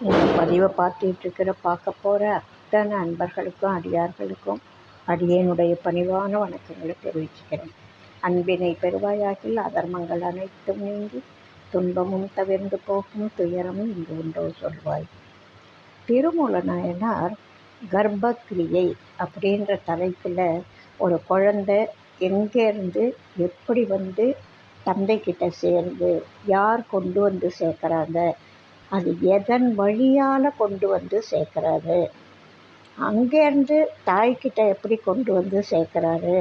இந்த பதிவை பார்க்க போகிற அத்தனை அன்பர்களுக்கும் அடியார்களுக்கும் அடியேனுடைய பணிவான வணக்கங்களை தெரிவிச்சுக்கிறேன். அன்பினை பெருவாயாகில் அதர்மங்கள் அனைத்தும் நீங்கி துன்பமும் தவிர்ந்து போகும் துயரமும் இங்கு உண்டோ சொல்வாய். திருமூல நாயனார் கர்ப்பக்கிரியை அப்படின்ற தலைப்பில் ஒரு குழந்தை எங்கேருந்து எப்படி வந்து தந்தைக்கிட்ட சேர்ந்து யார் கொண்டு வந்து சேர்க்குறாங்க, அது எதன் வழியால் கொண்டு வந்து சேர்க்குறாரு, அங்கேருந்து தாய்கிட்ட எப்படி கொண்டு வந்து சேர்க்குறாரு,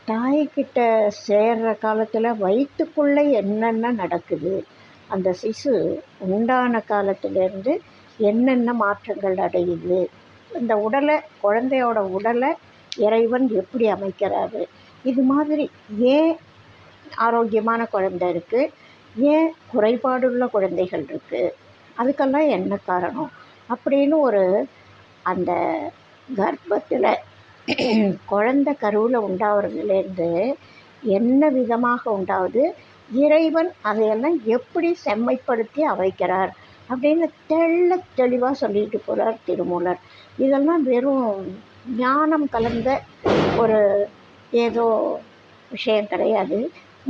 தாய்கிட்ட சேர்கிற காலத்தில் வயிற்றுக்குள்ளே என்னென்ன நடக்குது, அந்த சிசு உண்டான காலத்திலேருந்து என்னென்ன மாற்றங்கள் அடையுது, இந்த உடலை குழந்தையோட உடலை இறைவன் எப்படி அமைக்கிறாரு, இது மாதிரி ஏன் ஆரோக்கியமான குழந்தை இருக்குது, ஏன் குறைபாடுள்ள குழந்தைகள் இருக்குது, அதுக்கெல்லாம் என்ன காரணம் அப்படின்னு ஒரு அந்த கர்ப்பத்தில் குழந்தை கருவில் உண்டாகிறதுலேருந்து என்ன விதமாக உண்டாகுது, இறைவன் அதையெல்லாம் எப்படி செம்மைப்படுத்தி அமைக்கிறார் அப்படின்னு தெளிவாக சொல்லிட்டு போகிறார் திருமூலர். இதெல்லாம் வெறும் ஞானம் கலந்த ஒரு ஏதோ விஷயம் கிடையாது,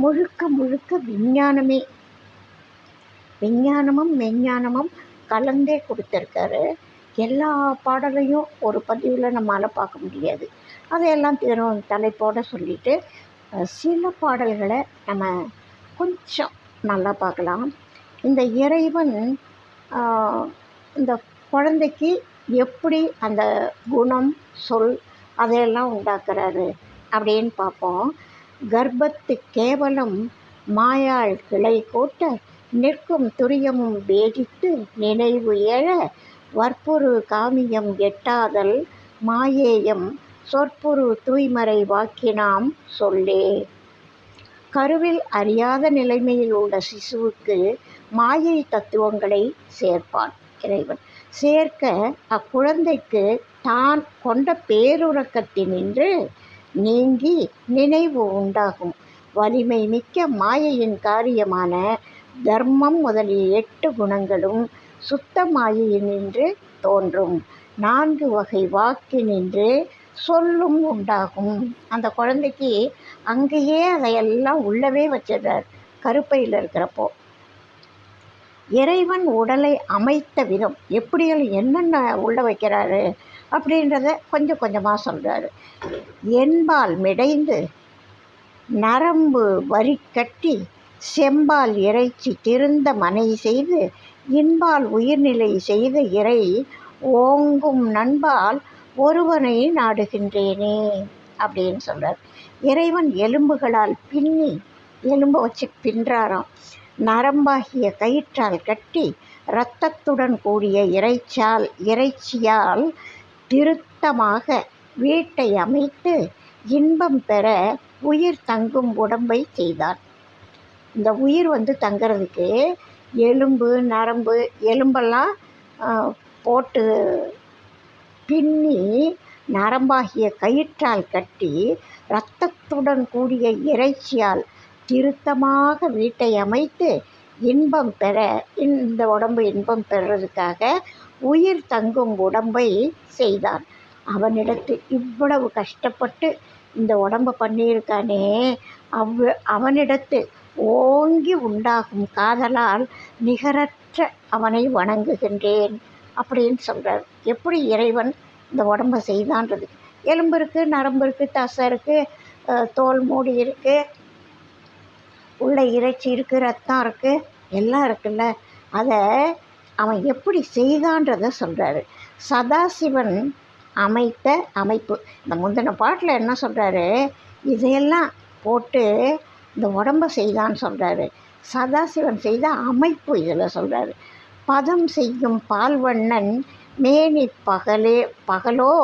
முழுக்க விஞ்ஞானமும் மெஞ்ஞானமும் கலந்தே கொடுத்துருக்காரு. எல்லா பாடலையும் ஒரு பதிவில் நம்மளால் பார்க்க முடியாது, அதையெல்லாம் தினம் தலைப்போடு சொல்லிவிட்டு சில பாடல்களை நம்ம கொஞ்சம் நல்லா பார்க்கலாம். இந்த இறைவன் இந்த குழந்தைக்கு எப்படி அந்த குணம் சொல் அதையெல்லாம் உண்டாக்குறாரு அப்படின்னு பார்ப்போம். கர்ப்பத்து கேவலம் மாயாள் கிளை கோட்ட நிற்கும் துரியமும் வேதித்து நினைவு எழ வற்புறு காமியம் எட்டாதல் மாயேயம் சொற்புறு தூய்மறை வாக்கினாம் சொல்லே. கருவில் அறியாத நிலைமையில் உள்ள சிசுவுக்கு மாயை தத்துவங்களை சேர்ப்பான் இறைவன். சேர்க்க அக்குழந்தைக்கு தான் கொண்ட பேருறக்கத்தினின்று நீங்கி நினைவு உண்டாகும். வலிமை மிக்க மாயையின் காரியமான தர்மம் முதலிய 8 குணங்களும் சுத்த மாயையினின்று தோன்றும். 4 வகை வாக்கினின்று சொல்லும் உண்டாகும். அந்த குழந்தைக்கு அங்கேயே அதையெல்லாம் உள்ளவே வச்சிடுறார் கருப்பையில் இருக்கிறப்போ. இறைவன் உடலை அமைத்த விதம் எப்படிகள் என்னென்ன உள்ள வைக்கிறாரு அப்படின்றத கொஞ்சம் கொஞ்சமாக சொல்கிறாரு. என்பால் மிடைந்து நரம்பு வரி கட்டி செம்பால் இறைச்சி திருந்த மனை செய்து இன்பால் உயிர்நிலை செய்த இறை ஓங்கும் நண்பால் ஒருவனை நாடுகின்றேனே அப்படின்னு சொல்கிறார். இறைவன் எலும்புகளால் பின்னி எலும்பை வச்சு பின்றாராம். நரம்பாகிய கயிற்றால் கட்டி இரத்தத்துடன் கூடிய இறைச்சியால் திருத்தமாக வீட்டை அமைத்து இன்பம் பெற உயிர் தங்கும் உடம்பை செய்தார். இந்த உயிர் தங்கிறதுக்கு எலும்பு நரம்பு எலும்பெல்லாம் போட்டு பின்னி நரம்பாகிய கயிற்றால் கட்டி இரத்தத்துடன் கூடிய இறைச்சியால் திருத்தமாக வீட்டை அமைத்து இன்பம் பெற, இந்த உடம்பு இன்பம் பெறுறதுக்காக உயிர் தங்கும் உடம்பை செய்தான். அவனிடத்து இவ்வளவு கஷ்டப்பட்டு இந்த உடம்பை பண்ணியிருக்கானே, அவனிடத்து ஓங்கி உண்டாகும் காதலால் நிகரற்ற அவனை வணங்குகின்றேன் அப்படின்னு சொல்கிறார். எப்படி இறைவன் இந்த உடம்பை செய்தான்றது, எலும்பு இருக்குது, நரம்பு இருக்குது, தசை இருக்குது, தோல் மூடி இருக்குது, உள்ள இறைச்சி இருக்குது, ரத்தம் இருக்குது, எல்லாம் இருக்குல்ல, அதை அவன் எப்படி செய்தான்றதை சொல்கிறாரு. சதாசிவன் அமைத்த அமைப்பு. இந்த முந்தின பாட்டில் என்ன சொல்கிறாரு, இதையெல்லாம் போட்டு இந்த உடம்பை செய்தான்னு சொல்கிறாரு. சதாசிவன் செய்த அமைப்பு இதில் சொல்கிறாரு. பதம் செய்யும் பால்வண்ணன் மேனி பகலோ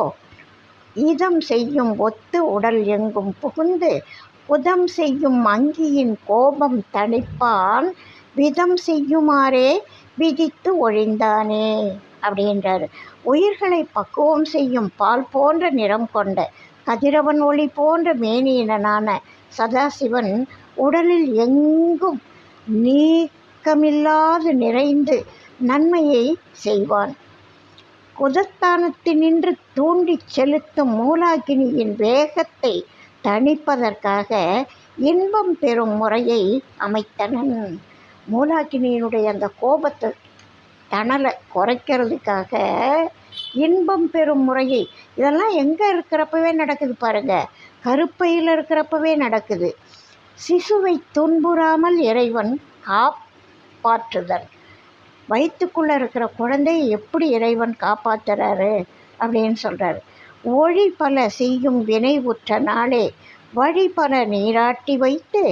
இதம் செய்யும் ஒத்து உடல் எங்கும் புகுந்து புதம் செய்யும் அங்கியின் கோபம் தணிப்பான் விதம் செய்யுமாறே விதித்து ஒழிந்தானே அப்படின்றார். உயிர்களை பக்குவம் செய்யும் பால் போன்ற நிறம் கொண்ட கதிரவன் ஒளி போன்ற மேனியினனான சதாசிவன் உடலில் எங்கும் நீக்கமில்லாது நிறைந்து நன்மையை செய்வான். குதஸ்தானத்தினின்று தூண்டிச் செலுத்தும் மூலாகினியின் வேகத்தை தணிப்பதற்காக இன்பம் பெறும் முறையை அமைத்தனன். மூலாகினியினுடைய அந்த கோபத்தை தணலை குறைக்கிறதுக்காக இன்பம் பெறும் முறையை, இதெல்லாம் எங்கே இருக்கிறப்பவே நடக்குது பாருங்க, கருப்பையில் இருக்கிறப்பவே நடக்குது. சிசுவை துன்புறாமல் இறைவன் காப்பாற்றுதல். வயிற்றுக்குள்ளே இருக்கிற குழந்தையை எப்படி இறைவன் காப்பாற்றுறாரு அப்படின்னு சொல்கிறார். ஒழி பல செய்யும் வினை உற்ற நாளே வழி பல நீராட்டி வைத்து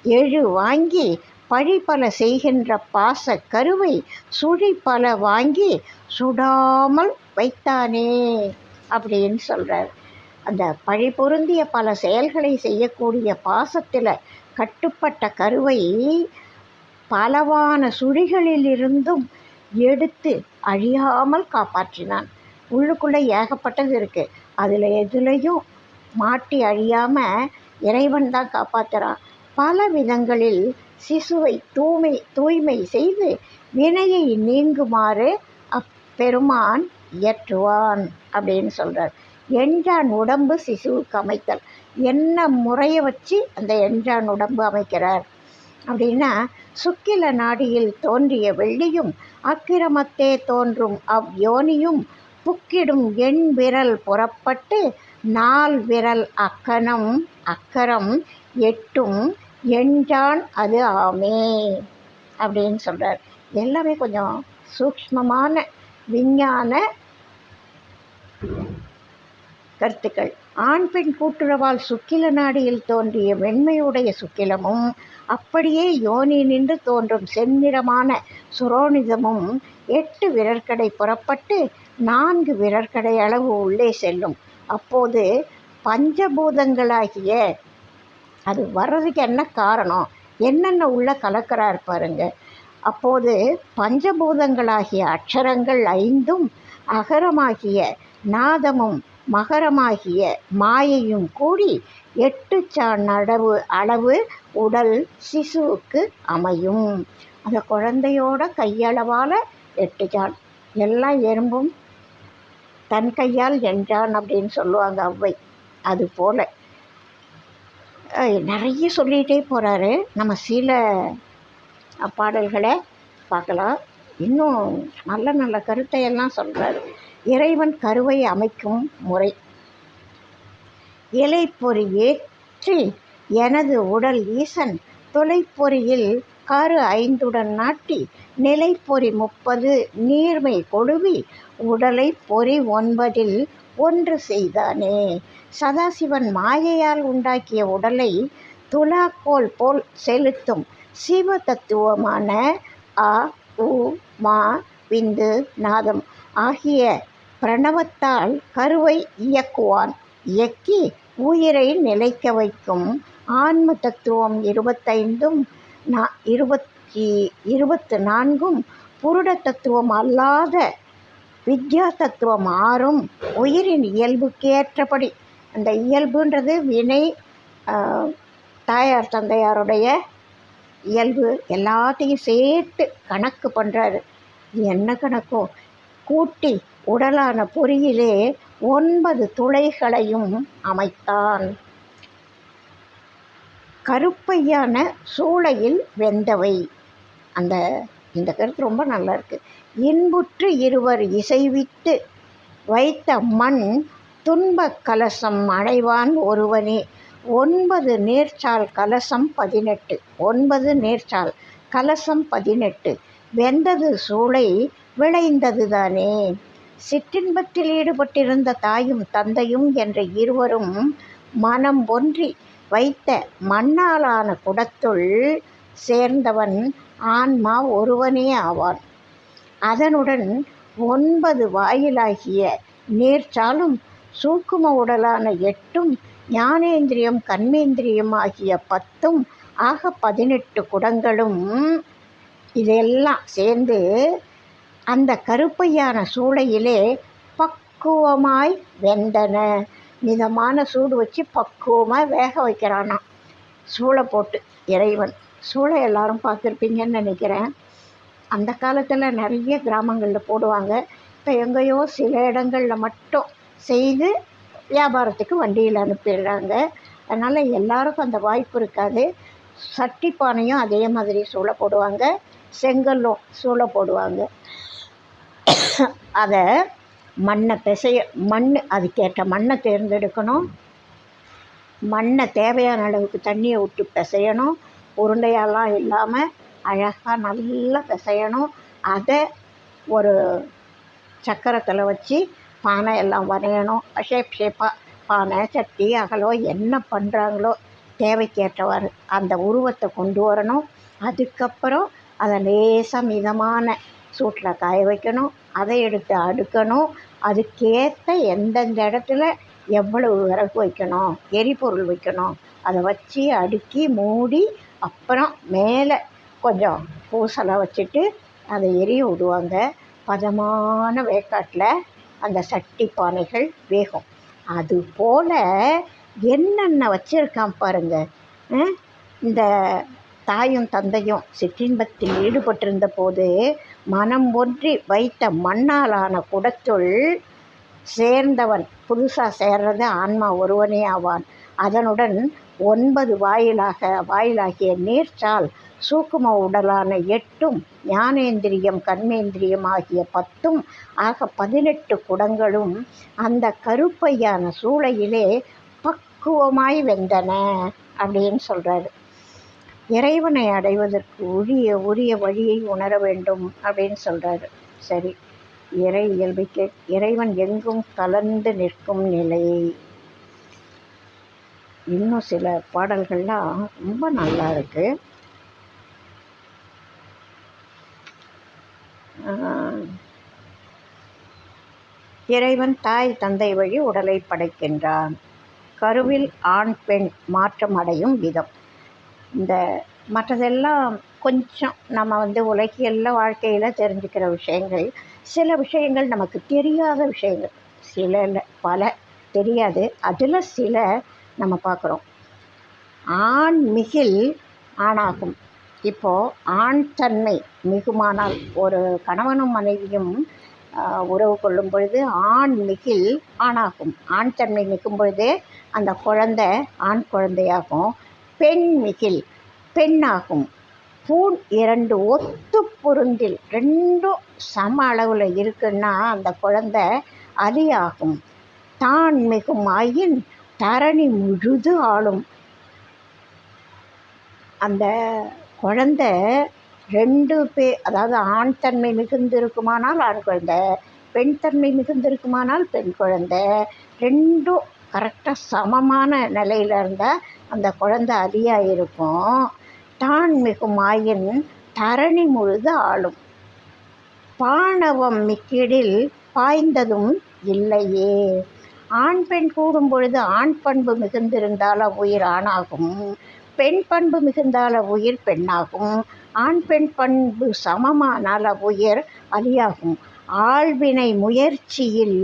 எழு வாங்கி பழி பல செய்கின்ற பாச கருவை சுழி பல வாங்கி சுடாமல் வைத்தானே அப்படின்னு சொல்கிறார். அந்த பழி பொருந்திய பல செயல்களை செய்யக்கூடிய பாசத்தில் கட்டுப்பட்ட கருவை பலவான சுழிகளிலிருந்தும் எடுத்து அழியாமல் காப்பாற்றினான். உள்ளுக்குள்ளே ஏகப்பட்டது இருக்குது, அதில் எதுலேயும் மாட்டி அழியாமல் இறைவன் தான் காப்பாற்றுறான். பல விதங்களில் சிசுவை தூய்மை செய்து வினையை நீங்குமாறு அப்பெருமான் இயற்றுவான் அப்படின்னு சொல்கிறார். எஞ்சான் உடம்பு சிசுவுக்கு அமைத்தல். என்ன முறையை வச்சு அந்த எஞ்சான் உடம்பு அமைக்கிறார் அப்படின்னா, சுக்கில நாடியில் தோன்றிய வெள்ளியும் அக்கிரமத்தே தோன்றும் அவ்யோனியும் புக்கிடும் எண் விரல் புறப்பட்டு 4 விரல் அக்கரம் எட்டும் எஞ்சான் அது ஆமே அப்படின்னு சொல்கிறார். எல்லாமே கொஞ்சம் சூக்ஷ்மமான விஞ்ஞான கருத்துக்கள். ஆண் பெண் கூட்டுறவால் சுக்கில நாடியில் தோன்றிய வெண்மையுடைய சுக்கிலமும் அப்படியே யோனி நின்று தோன்றும் செந்நிறமான சுரோனிதமும் 8 விரற்கடை புறப்பட்டு 4 விரற்கடை அளவு உள்ளே செல்லும். அப்போது பஞ்சபூதங்களாகிய, அது வர்றதுக்கு என்ன காரணம், என்னென்ன உள்ள கலக்கிறார் பாருங்க. அப்போது பஞ்சபூதங்களாகிய அக்ஷரங்கள் 5ம் அகரமாகிய நாதமும் மகரமாகிய மாயையும் கூடி 8 சாண் அளவு உடல் சிசுவுக்கு அமையும். அந்த குழந்தையோட கையளவால் 8 சாண், எல்லாம் எறும்பும் தன் கையால் எஞ்சான் அப்படின்னு சொல்லுவாங்க ஔவை. அதுபோல் நிறைய சொல்லிகிட்டே போகிறாரு. நம்ம சில பாடல்களை பார்க்கலாம். இன்னும் நல்ல நல்ல கருத்தையெல்லாம் சொல்கிறாரு. இறைவன் கருவை அமைக்கும் முறை. இலைப்பொறி ஏற்றி எனது உடல் ஈசன் தொலைப்பொறியில் கரு 5உடன் நாட்டி நிலைப்பொறி 30 நீர்மை கொழுவி உடலை பொறி 9இல் ஒன்று செய்தானே. சதாசிவன் மாயையால் உண்டாக்கிய உடலை துலாக்கோல் போல் செலுத்தும் சிவ தத்துவமான அ உ மா விந்து நாதம் ஆகிய பிரணவத்தால் கருவை இயக்குவான். இயக்கி உயிரை நிலைக்க வைக்கும் ஆன்ம தத்துவம் 25ம் 24ம் புருட தத்துவம் அல்லாத வித்யா தத்துவம் 6ம் உயிரின் இயல்புக்கேற்றபடி, அந்த இயல்புன்றது வினை, தாயார் தந்தையாருடைய இயல்பு எல்லாத்தையும் சேர்த்து கணக்கு பண்ணுறாரு. என்ன கணக்கோ கூட்டி உடலான பொறியிலே 9 துளைகளையும் அமைத்தான். கருப்பையான சூளையில் வெந்தவை. இந்த கருத்து ரொம்ப நல்லா இருக்குது. இன்புற்று இருவர் இசைவித்து வைத்த மண் துன்பக் கலசம் அடைவான் ஒருவனே. 9 நேர்ச்சால் கலசம் 18. 9 நேர்ச்சால் கலசம் 18. வெந்தது சூளை விளைந்தது தானே. சிற்றின்பத்தில் ஈடுபட்டிருந்த தாயும் தந்தையும் என்ற இருவரும் மனம் ஒன்றி வைத்த மண்ணாலான குடத்துள் சேர்ந்தவன் ஆன்மா ஒருவனே ஆவான். அதனுடன் 9 வாயிலாகிய நேர்ச்சாலும் சூக்கும உடலான 8ம் ஞானேந்திரியம் கர்மேந்திரியம் ஆகிய 10ம் ஆக 18 குடங்களும் இதெல்லாம் சேர்ந்து அந்த கருப்பையான சூளையிலே பக்குவமாய் வெந்தன. மிதமான சூடு வச்சு பக்குவமாக வேக வைக்கிறானாம் சூளை போட்டு இறைவன். சூளை எல்லாரும் பார்த்துருப்பீங்கன்னு நினைக்கிறேன். அந்த காலத்தில் நிறைய கிராமங்களில் போடுவாங்க. இப்போ எங்கேயோ சில இடங்களில் மட்டும் செய்து வியாபாரத்துக்கு வண்டியில் அனுப்பிடுறாங்க. அதனால் எல்லாருக்கும் அந்த வாய்ப்பு இருக்காது. சட்டி பானையும் அதே மாதிரி சூளை போடுவாங்க, செங்கல்லும் சூளை போடுவாங்க. அதை மண் அதுக்கேற்ற மண்ணை தேர்ந்தெடுக்கணும். மண்ணை தேவையான அளவுக்கு தண்ணியை விட்டு பிசையணும். உருண்டையாலாம் இல்லாமல் அழகாக நல்லா பிசையணும். அதை ஒரு சக்கரத்தில் வச்சு பானை எல்லாம் வரையணும். ஷேப்பாக பானை, சட்டி, அகலம் என்ன பண்ணுறாங்களோ தேவைக்கேற்றவாறு அந்த உருவத்தை கொண்டு வரணும். அதுக்கப்புறம் அதை லேசாக மிதமான சூட்டில் காய வைக்கணும். அதை எடுத்து அடுக்கணும். அதுக்கேற்ற எந்தெந்த இடத்துல எவ்வளவு விறகு வைக்கணும், எரிபொருள் வைக்கணும், அதை வச்சு அடுக்கி மூடி அப்புறம் மேலே கொஞ்சம் பூசலை வச்சுட்டு அதை எரிய விடுவாங்க. பதமான வேக்காட்டில் அந்த சட்டி பானைகள் வேகும். அதுபோல் என்னென்ன வச்சுருக்கான் பாருங்கள். இந்த தாயும் தந்தையும் சிற்றின்பத்தில் ஈடுபட்டிருந்த போது மனம் ஒன்றி வைத்த மண்ணாலான குடத்துள் சேர்ந்தவன் புதுசாக சேர்றது ஆன்மா ஒருவனே ஆவான். அதனுடன் 9 வாயிலாகிய நீர்ச்சால் சூக்கும உடலான 8ம் ஞானேந்திரியம் கர்மேந்திரியம் ஆகிய 10ம் ஆக 18 குடங்களும் அந்த கருப்பையான சூளையிலே பக்குவமாய் வெந்தன அப்படின்னு சொல்கிறாரு. இறைவனை அடைவதற்கு உரிய வழியை உணர வேண்டும் அப்படின்னு சொல்கிறாரு. சரி, இறை இயல்புக்கு இறைவன் எங்கும் கலந்து நிற்கும் நிலை. இன்னும் சில பாடல்கள்லாம் ரொம்ப நல்லா இருக்கு. இறைவன் தாய் தந்தை வழி உடலை படைக்கின்றான். கருவில் ஆண் பெண் மாற்றம் அடையும் விதம். இந்த மற்றதெல்லாம் கொஞ்சம் நம்ம உலகியல்ல வாழ்க்கையில் தெரிஞ்சுக்கிற விஷயங்கள். சில விஷயங்கள் நமக்கு தெரியாத விஷயங்கள், சில இல்லை பல தெரியாது. அதில் சில நம்ம பார்க்குறோம். ஆண் மிகில் ஆணாகும். இப்போது ஆண் தன்மை மிகுமானால் ஒரு கணவனும் மனைவியும் உறவு கொள்ளும் பொழுது ஆண் மிகில் ஆணாகும். ஆண் தன்மை மிகும் பொழுதே அந்த குழந்தை ஆண் குழந்தையாகும். பெண் மிகில் பெண்ணாகும். பூண் 2 ஒத்து பொருந்தில் 2ம் சம அளவில் இருக்குன்னா அந்த குழந்தை அலியாகும். தான் மிகும் ஆயின் தரணி முழுது ஆளும். அந்த குழந்தை 2 பேர், அதாவது ஆண் தன்மை மிகுந்திருக்குமானால் ஆண் குழந்தை, பெண் தன்மை மிகுந்திருக்குமானால் பெண் குழந்தை, 2ம் கரெக்டாக சமமான நிலையில் இருந்தால் அந்த குழந்தை அலியாக இருக்கும். தான் மிகும் ஆயின் தரணி முழுது ஆளும். பாணவம் மிக்கிடில் பாய்ந்ததும் இல்லையே. ஆண் பெண் கூடும் பொழுது ஆண் பண்பு மிகுந்திருந்தால் அவ்வுயிர் ஆணாகும். பெண் பண்பு மிகுந்தால் அவ்வுயிர் பெண்ணாகும். ஆண் பெண் பண்பு சமமானால் அவ்வுயிர் அலியாகும். ஆள்வினை முயற்சியில்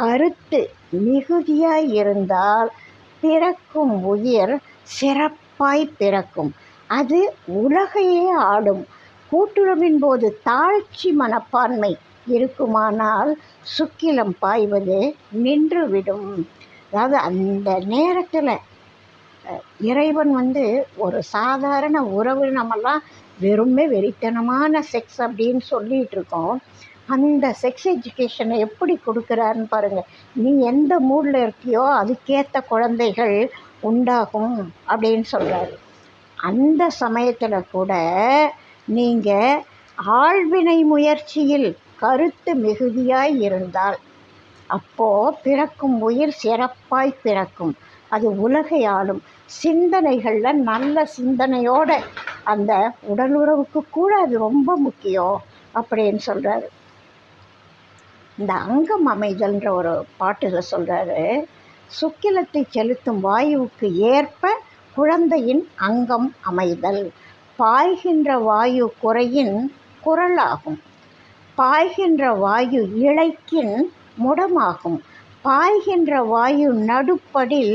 கருத்து மிகுதியாய் இருந்தால் பிறக்கும் உயிர் சிறப்பாய் பிறக்கும். அது உலகையே ஆடும். கூட்டுறவின் போது தாழ்ச்சி மனப்பான்மை இருக்குமானால் சுக்கிலம் பாய்வது நின்றுவிடும். அதாவது அந்த நேரத்தில் இறைவன் ஒரு சாதாரண உறவு, நம்மெல்லாம் வெறுமே வெறித்தனமான செக்ஸ் அப்படின்னு சொல்லிகிட்டு இருக்கோம். அந்த செக்ஸ் எஜுகேஷனை எப்படி கொடுக்குறாருன்னு பாருங்கள். நீ எந்த மூடில் இருக்கியோ அதுக்கேற்ற குழந்தைகள் உண்டாகும் அப்படின்னு சொல்கிறாரு. அந்த சமயத்தில் கூட நீங்கள் ஆள்வினை முயற்சியில் கருத்து மிகுதியாய் இருந்தால் அப்போது பிறக்கும் உயிர் சிறப்பாய் பிறக்கும். அது உலகை ஆளும். சிந்தனைகளில் நல்ல சிந்தனையோட அந்த உடலுறவுக்கு கூட அது ரொம்ப முக்கியம் அப்படின்னு சொல்கிறாரு. இந்த அங்கம் அமைதல்ன்ற ஒரு பாட்டில் சொல்கிறாரு, சுக்கிலத்தை செலுத்தும் வாயுவுக்கு ஏற்ப குழந்தையின் அங்கம் அமைதல். பாய்கின்ற வாயு குறையின் குரலாகும். பாய்கின்ற வாயு இழைக்கின் முடமாகும். பாய்கின்ற வாயு நடுப்படில்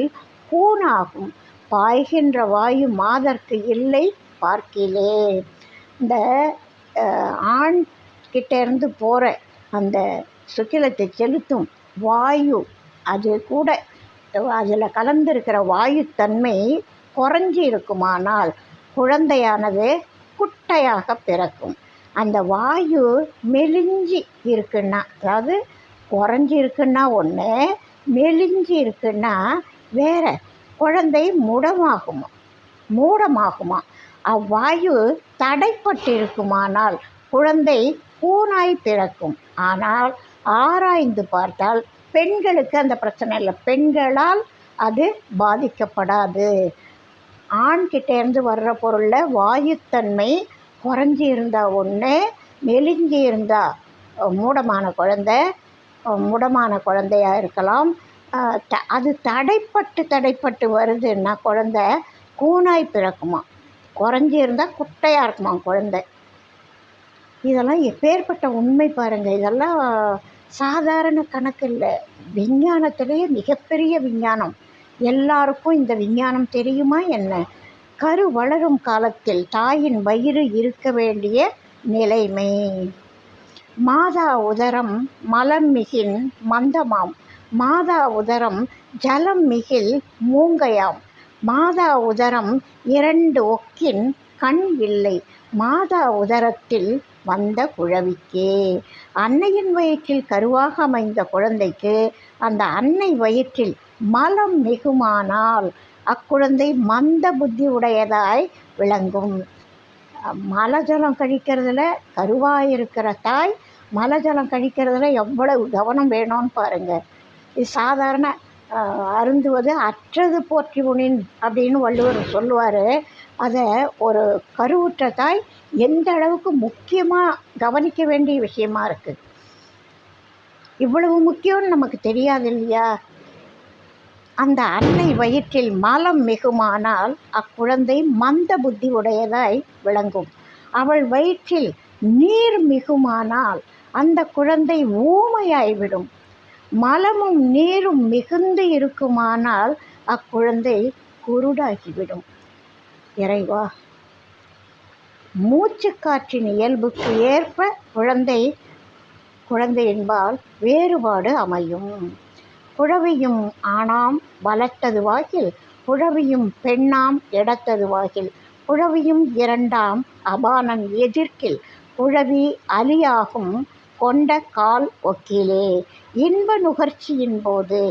கூனாகும். பாய்கின்ற வாயு மாதர்க்கு இல்லை பார்க்கிலே. இந்த ஆண் கிட்டேருந்து போகிற அந்த சுக்கிலத்தை செலுத்தும் வாயு, அது கூட அதில் கலந்திருக்கிற வாயுத்தன்மை குறைஞ்சி இருக்குமானால் குழந்தையானது குட்டையாக பிறக்கும். அந்த வாயு மெலிஞ்சி இருக்குன்னா, அதாவது குறைஞ்சி இருக்குன்னா ஒன்று, மெலிஞ்சி இருக்குன்னா வேற, குழந்தை மூடமாகுமா. அவ்வாயு தடைப்பட்டிருக்குமானால் குழந்தை பூனாய் பிறக்கும். ஆனால் ஆராய்ந்து பார்த்தால் பெண்களுக்கு அந்த பிரச்சனை இல்லை, பெண்களால் அது பாதிக்கப்படாது. ஆண்கிட்டேருந்து வர்ற பொருளில் வாயுத்தன்மை குறைஞ்சி இருந்தால் ஒன்று, மெலிஞ்சி இருந்தால் மூடமான குழந்தையாக இருக்கலாம். அது தடைப்பட்டு வருதுன்னா குழந்தை கூனாய் பிறக்குமா, குறைஞ்சி இருந்தால் குட்டையாக இருக்குமா குழந்தை. இதெல்லாம் எப்பேற்பட்ட உண்மை பாருங்கள். இதெல்லாம் சாதாரண கணக்கு இல்லை, விஞ்ஞானத்திலேயே மிகப்பெரிய விஞ்ஞானம். எல்லாருக்கும் இந்த விஞ்ஞானம் தெரியுமா என்ன? கரு வளரும் காலத்தில் தாயின் வயிறு இருக்க வேண்டிய நிலைமை. மாதா உதரம் மலம் மிகின் மந்தமாம், மாதா உதரம் ஜலம் மிகில் மூங்கையாம், மாதா உதரம் 2 ஒக்கின் கண் இல்லை, மாதா உதரத்தில் வந்த குழவிக்கே. அன்னையின் வயிற்றில் கருவாக அமைந்த குழந்தைக்கு அந்த அன்னை வயிற்றில் மலம் மிகுமானால் அக்குழந்தை மந்த புத்தி உடையதாய் விளங்கும். மலஜலம் கழிக்கிறதுல, கருவாயிருக்கிற தாய் மலஜலம் கழிக்கிறதுல எவ்வளவு கவனம் வேணும்னு பாருங்கள். இது சாதாரண அருந்துவது அற்றது போற்றி உணின் அப்படின்னு வள்ளுவர் சொல்லுவார். அதை ஒரு கருவுற்ற தாய் எந்த அளவுக்கு முக்கியமாக கவனிக்க வேண்டிய விஷயமா இருக்குது. இவ்வளவு முக்கியம்னு நமக்கு தெரியாது இல்லையா? அந்த அன்னை வயிற்றில் மலம் மிகுமானால் அக்குழந்தை மந்த புத்தி உடையதாய் விளங்கும். அவள் வயிற்றில் நீர் மிகுமானால் அந்த குழந்தை ஊமையாய்விடும். மலமும் நீரும் மிகுந்து இருக்குமானால் அக்குழந்தை குருடாகிவிடும். இறைவா, மூச்சு காற்றின் இயல்புக்கு ஏற்ப குழந்தை என்பால் வேறுபாடு அமையும். குழவியும் ஆணாம் வளர்த்ததுவாகில், குழவியும் பெண்ணாம் எடுத்ததுவாகில், குழவியும் 2ஆம் அபானன் எதிர்க்கில், குழவி அலியாகும் கொண்ட கால் ஒக்கிலே. இன்ப நுகர்ச்சியின் போது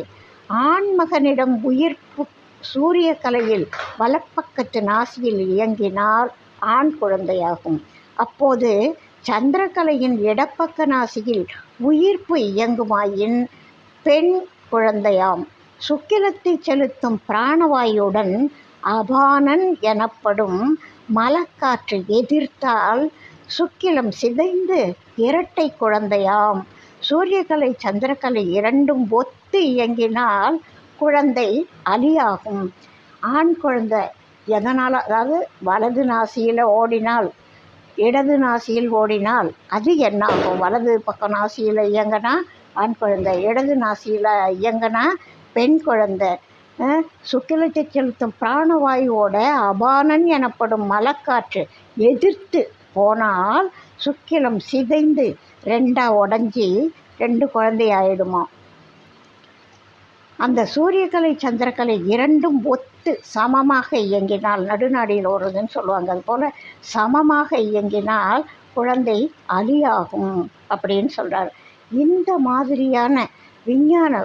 ஆண்மகனிடம் உயிர்ப்பு சூரிய கலையில் வலப்பக்கத்து நாசியில் இயங்கினால் ஆண் குழந்தையாகும். அப்போது சந்திரகலையின் இடப்பக்க நாசியில் உயிர்ப்பு இயங்குமாயின் பெண் குழந்தையாம். சுக்கிலத்தை செலுத்தும் பிராணவாயுடன் அபானன் எனப்படும் மலக்காற்று எதிர்த்தால் சுக்கிலம் சிதைந்து இரட்டை குழந்தையாம். சூரியகலை சந்திரகலை 2ம் ஒத்து இயங்கினால் குழந்தை அலியாகும். ஆண் குழந்தை எதனால், அதாவது வலது நாசியில் ஓடினால் இடது நாசியில் ஓடினால் அது என்னாகும்? வலது பக்க நாசியில் இயங்கினா ஆண் குழந்தை, இடது நாசியில் இயங்கினா பெண் குழந்தை. சுக்கிலத்தை செலுத்தும் பிராணவாயுவோட அபானன் எனப்படும் மலக்காற்று எதிர்த்து போனால் சுக்கிலம் சிதைந்து 2ஆ உடஞ்சி 2 குழந்தை ஆயிடுமா. அந்த சூரியகலை சந்திரகலை 2ம் ஒத்து சமமாக இயங்கினால், நடுநாடியில் ஓடுறதுன்னு சொல்லுவாங்க, அதுபோல் சமமாக இயங்கினால் குழந்தை அலியாகும் அப்படின்னு சொல்கிறார். இந்த மாதிரியான விஞ்ஞான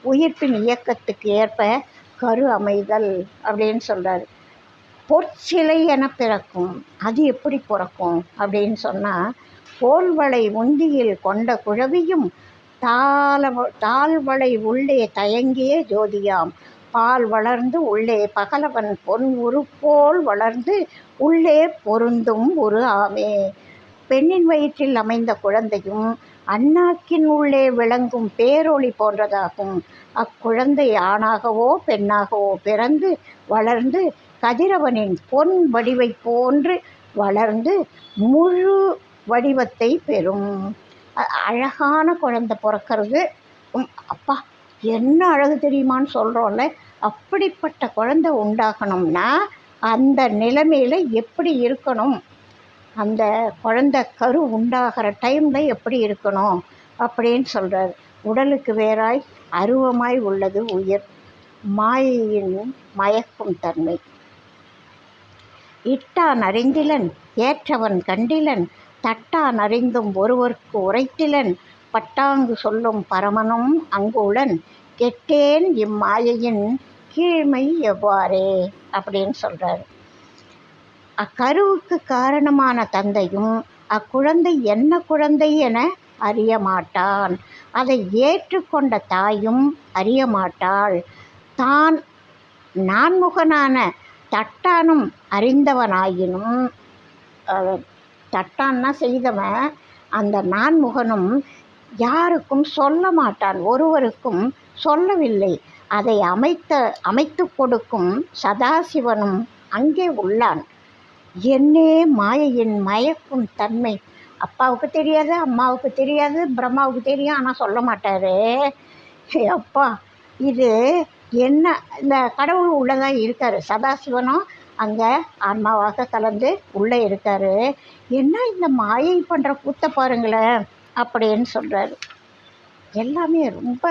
உயிர்ப்பின் இயக்கத்துக்கு ஏற்ப கரு அமைதல் அப்படின்னு சொல்கிறார். பொற்சிலை என பிறக்கும். அது எப்படி பிறக்கும் அப்படின்னு சொன்னால், கோல்வளை உந்தியில் கொண்ட குழவியும் தாழ்வளை உள்ளே தயங்கிய ஜோதியாம். பால் வளர்ந்து உள்ளே பகலவன் பொன் உருப்போல் வளர்ந்து உள்ளே பொருந்தும் ஒரு ஆமே. பெண்ணின் வயிற்றில் அமைந்த குழந்தையும் அண்ணாக்கின் உள்ளே விளங்கும் பேரொளி போன்றதாகும். அக்குழந்தை ஆணாகவோ பெண்ணாகவோ பிறந்து வளர்ந்து கதிரவனின் பொன் வடிவை போன்று வளர்ந்து முழு வடிவத்தை பெறும். அழகான குழந்தை பிறக்கிறது. அப்பா என்ன அழகு தெரியுமான்னு சொல்கிறோம்ல, அப்படிப்பட்ட குழந்தை உண்டாகணும்னா அந்த நிலைமையில் எப்படி இருக்கணும்? அந்த குழந்தை கரு உண்டாகிற டைமில் எப்படி இருக்கணும் அப்படின்னு சொல்கிறார். உடலுக்கு வேறாய் அருவமாய் உள்ளது உயிர், மாயையின் மயக்கும் தன்மை. இட்டான் அறிந்திலன் ஏற்றவன் கண்டிலன், தட்டான் அறிந்தும் ஒருவர்க்கு உரைத்திலன், பட்டாங்கு சொல்லும் பரமனும் அங்குளன், கெட்டேன் இம்மாயையின் கீழ்மை எவ்வாறே அப்படின்னு சொல்கிறார். அக்கருவுக்கு காரணமான தந்தையும் அக்குழந்தை என்ன குழந்தை என அறிய மாட்டான். அதை ஏற்றுக்கொண்ட தாயும் அறிய மாட்டாள். தான் நான்முகனான தட்டானும் அறிந்தவனாயினும், தட்டான்னா செய்தவன், அந்த நான்முகனும் யாருக்கும் சொல்ல மாட்டான், ஒருவருக்கும் சொல்லவில்லை. அதை அமைத்து கொடுக்கும் சதாசிவனும் அங்கே உள்ளான். என்னே மாயையின் மயக்கும் தன்மை. அப்பாவுக்கு தெரியாது, அம்மாவுக்கு தெரியாது, பிரம்மாவுக்கு தெரியும், ஆனால் சொல்ல மாட்டார். அப்பா இது என்ன, இந்த கடவுள் உள்ளதான் இருக்கார், சதாசிவனும் அங்கே ஆன்மாவாக கலந்து உள்ளே இருக்கார். என்ன இந்த மாயை பண்ணுற கூத்த பாருங்களேன் அப்படின்னு சொல்கிறாரு. எல்லாமே ரொம்ப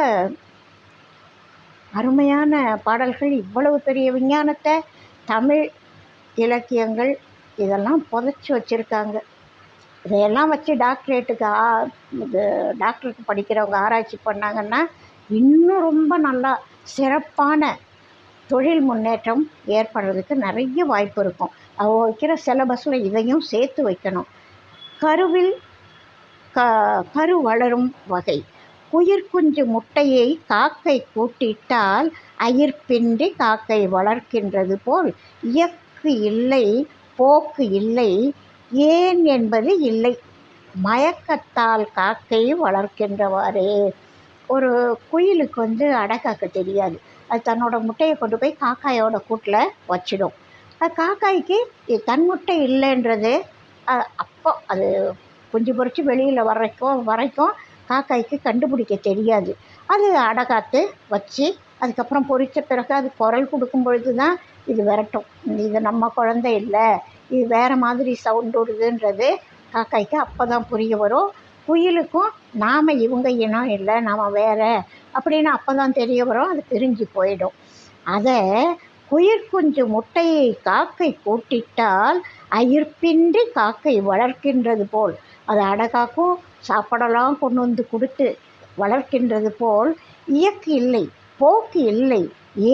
அருமையான பாடல்கள். இவ்வளவு பெரிய விஞ்ஞானத்தை தமிழ் இலக்கியங்கள் இதெல்லாம் புதைச்சி வச்சுருக்காங்க. இதையெல்லாம் வச்சு டாக்டருக்கு படிக்கிறவங்க ஆராய்ச்சி பண்ணாங்கன்னா இன்னும் ரொம்ப நல்லா சிறப்பான தொழில் முன்னேற்றம் ஏற்படுறதுக்கு நிறைய வாய்ப்பு இருக்கும். அவங்க வைக்கிற சிலபஸில் இதையும் சேர்த்து வைக்கணும். கருவில் கரு வளரும் வகை. குயிர்குஞ்சு முட்டையை காக்கை கூட்டிட்டால் அயிர்ப்பின்றி காக்கை வளர்க்கின்றது போல் இயக்கு இல்லை, போக்கு இல்லை, ஏன் என்பது இல்லை, மயக்கத்தால் காக்கை வளர்க்கின்றவாறே. ஒரு குயிலுக்கு அடை தெரியாது. அது தன்னோட முட்டையை கொண்டு போய் காக்காயோட கூட்டில் வச்சிடும். அது காக்காய்க்கு தன் முட்டை இல்லைன்றது அப்போ அது குஞ்சு பொறிச்சு வெளியில் வரைக்கும் காக்காய்க்கு கண்டுபிடிக்க தெரியாது. அது அடை வச்சு அதுக்கப்புறம் பொறித்த பிறகு அது குரல் கொடுக்கும் பொழுது தான் இது விரட்டும். இது நம்ம குழந்தை இல்லை, இது வேறு மாதிரி சவுண்ட் விடுதுன்றது காக்காய்க்கு அப்போ தான் புரிய வரும். குயிலுக்கும் நாம் இவங்க இனம் இல்லை, நாம் வேறு அப்படின்னு அப்போ தான் தெரிய வரும். அது பிரிஞ்சு போயிடும். அதை குயிர்குஞ்சு முட்டையை காக்கை கூட்டிட்டால் அயிர்ப்பின்றி காக்கை வளர்க்கின்றது போல், அது அடகாக்கும் சாப்பாடெல்லாம் கொண்டு வந்து கொடுத்து வளர்க்கின்றது போல் இயக்கு இல்லை, போக்கு இல்லை,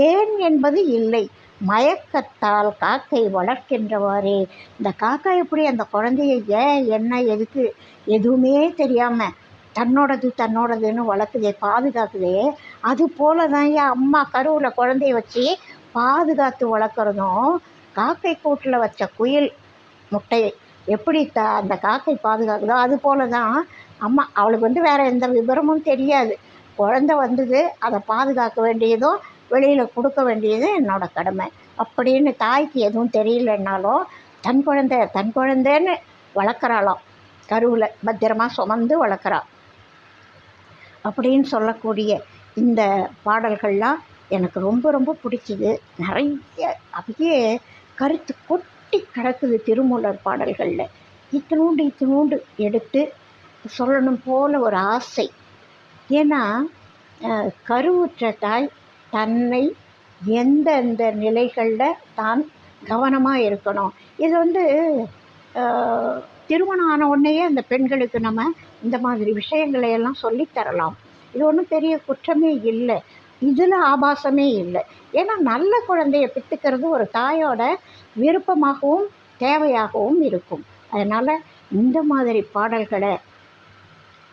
ஏன் என்பது இல்லை, மயக்கத்தால் காக்கை வளர்க்கின்றவாறே. இந்த காக்கா எப்படி அந்த குழந்தைய என்ன எதுக்கு எதுவுமே தெரியாமல் தன்னோடதுன்னு வளர்க்குதே, பாதுகாக்குதே. அது போல தான் அம்மா கருவில் குழந்தைய வச்சு பாதுகாத்து வளர்க்குறதும், காக்கை கூட்டில் வச்ச குயில் முட்டையை எப்படி அந்த காக்கை பாதுகாக்குதோ அது போல தான் அம்மா. அவளுக்கு வேறு எந்த விவரமும் தெரியாது. குழந்தை வந்தது, அதை பாதுகாக்க வேண்டியதும் வெளியில் கொடுக்க வேண்டியதும் என்னோட கடமை அப்படின்னு தாய்க்கு எதுவும் தெரியலன்னாலும் தன் குழந்தைன்னு வளர்க்குறாளாம். கருவில் பத்திரமாக சுமந்து வளர்க்குறாள் அப்படின்னு சொல்லக்கூடிய இந்த பாடல்கள்லாம் எனக்கு ரொம்ப ரொம்ப பிடிச்சிது. நிறைய அப்படியே கருத்து கொட்டி கிடக்குது திருமூலர் பாடல்களில். இத்தினூண்டு எடுத்து சொல்லணும் போல் ஒரு ஆசை. ஏன்னா கருவுற்ற தாய் தன்னை எந்தெந்த நிலைகளில் தான் கவனமாக இருக்கணும். இது திருமணம் ஆன உடனேயே அந்த பெண்களுக்கு நம்ம இந்த மாதிரி விஷயங்களை எல்லாம் சொல்லித்தரலாம். இது ஒன்றும் பெரிய குற்றமே இல்லை, இதில் ஆபாசமே இல்லை. ஏன்னா நல்ல குழந்தைய பெற்றுக்கிறது ஒரு தாயோட விருப்பமாகவும் தேவையாகவும் இருக்கும். அதனால் இந்த மாதிரி பாடல்களை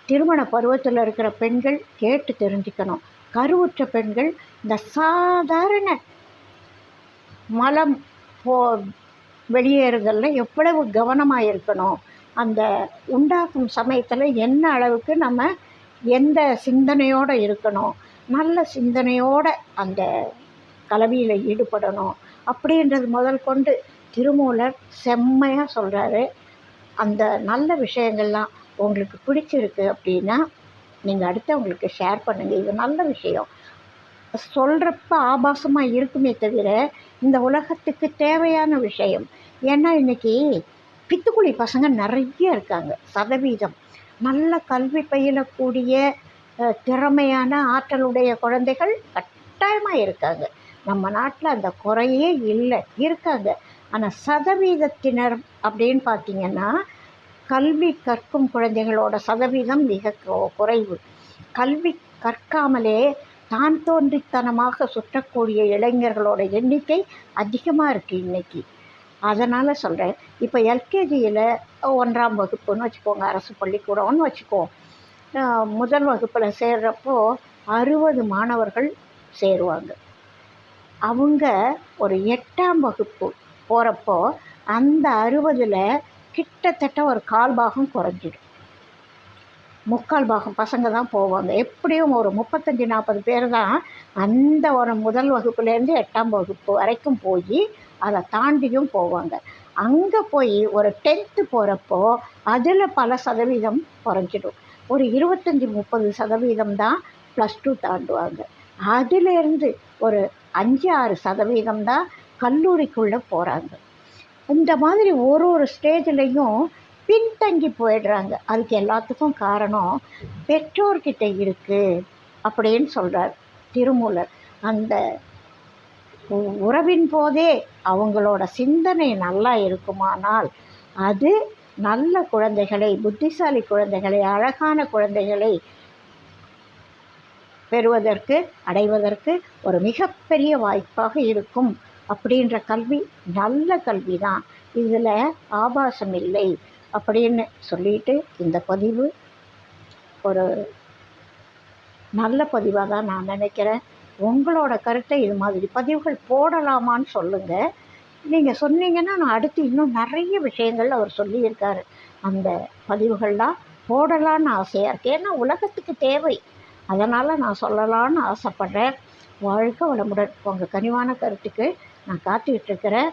திருமண பருவத்தில் இருக்கிற பெண்கள் கேட்டு தெரிஞ்சுக்கணும். கருவுற்ற பெண்கள் இந்த சாதாரண மலம் வெளியேறுதலில் எவ்வளவு கவனமாக இருக்கணும், அந்த உண்டாக்கும் சமயத்தில் என்ன அளவுக்கு நம்ம எந்த சிந்தனையோடு இருக்கணும், நல்ல சிந்தனையோடு அந்த கலவியில் ஈடுபடணும் அப்படின்றது முதல் கொண்டு திருமூலர் செம்மையாக சொல்கிறாரு. அந்த நல்ல விஷயங்கள்லாம் உங்களுக்கு பிடிச்சிருக்கு அப்படின்னா நீங்கள் அடுத்தவங்களுக்கு ஷேர் பண்ணுங்கள். இது நல்ல விஷயம். சொல்கிறப்ப ஆபாசமாக இருக்குமே தவிர இந்த உலகத்துக்கு தேவையான விஷயம். ஏன்னா இன்றைக்கி பித்துக்குளி பசங்க நிறைய இருக்காங்க. சதவீதம் நல்ல கல்வி பயிலக்கூடிய திறமையான ஆற்றலுடைய குழந்தைகள் கட்டாயமாக இருக்காங்க. நம்ம நாட்டில் அந்த குறையே இல்லை, இருக்காங்க. ஆனால் சதவீதத்தினர் அப்படின்னு பார்த்திங்கன்னா கல்வி கற்கும் குழந்தைகளோட சதவீதம் மிக குறைவு. கல்வி கற்காமலே தான் தோன்றித்தனமாக சுற்றக்கூடிய இளைஞர்களோட எண்ணிக்கை அதிகமாக இருக்குது இன்றைக்கி. அதனால் சொல்கிறேன், இப்போ எல்கேஜியில் 1ஆம் வகுப்புன்னு வச்சுக்கோங்க, அரசு பள்ளிக்கூடம்னு வச்சுக்குவோம். முதல் வகுப்பில் சேர்கிறப்போ 60 மாணவர்கள் சேருவாங்க. அவங்க ஒரு 8ஆம் வகுப்பு போகிறப்போ அந்த 60ல் கிட்டத்தட்ட ஒரு 1/4 பாகம் குறைஞ்சிடும். 3/4 பாகம் பசங்க தான் போவாங்க. எப்படியும் ஒரு 35-40 பேர் தான் அந்த ஒரு முதல் வகுப்புலேருந்து 8ஆம் வகுப்பு வரைக்கும் போய் அதை தாண்டியும் போவாங்க. அங்கே போய் ஒரு 10th போகிறப்போ அதில் பல சதவீதம் குறைஞ்சிடும். ஒரு 25-30% தான் +2 தாண்டுவாங்க. அதிலேருந்து ஒரு 5-6% தான் கல்லூரிக்குள்ளே போகிறாங்க. இந்த மாதிரி ஒரு ஸ்டேஜ்லேயும் பின்தங்கி போயிடுறாங்க. அதுக்கு எல்லாத்துக்கும் காரணம் பெற்றோர்கிட்ட இருக்குது அப்படின்னு சொல்கிறார் திருமூலர். அந்த உறவின் போதே அவங்களோட சிந்தனை நல்லா இருக்குமானால் அது நல்ல குழந்தைகளை, புத்திசாலி குழந்தைகளை, அழகான குழந்தைகளை பெறுவதற்கு, அடைவதற்கு ஒரு மிகப்பெரிய வாய்ப்பாக இருக்கும். அப்படின்ற கல்வி நல்ல கல்வி தான், இதில் ஆபாசம் இல்லை அப்படின்னு சொல்லிட்டு இந்த பதிவு ஒரு நல்ல பதிவாக தான் நான் நினைக்கிறேன். உங்களோட கருத்தை இது மாதிரி பதிவுகள் போடலாமான்னு சொல்லுங்கள். நீங்கள் சொன்னீங்கன்னா நான் அடுத்து இன்னும் நிறைய விஷயங்கள் அவர் சொல்லியிருக்காரு. அந்த பதிவுகள்லாம் போடலான்னு ஆசையாக இருக்குது. ஏன்னா உலகத்துக்கு தேவை, அதனால் நான் சொல்லலான்னு ஆசைப்பட்றேன். வாழ்க வளமுடன். உங்கள் கனிவான கருத்துக்கு நான் காத்துக்கிட்டுருக்கிறேன்.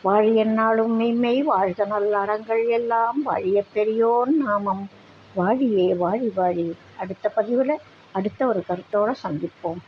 வாழி எந்நாளும் மெய்மை வாழ்க நல்ல அறங்கள் எல்லாம் வாழிய பெரியோன் நாமம் வாழியே வாழி வாழி. அடுத்த பதிவில் அடுத்த ஒரு கருத்தோடு சந்திப்போம்.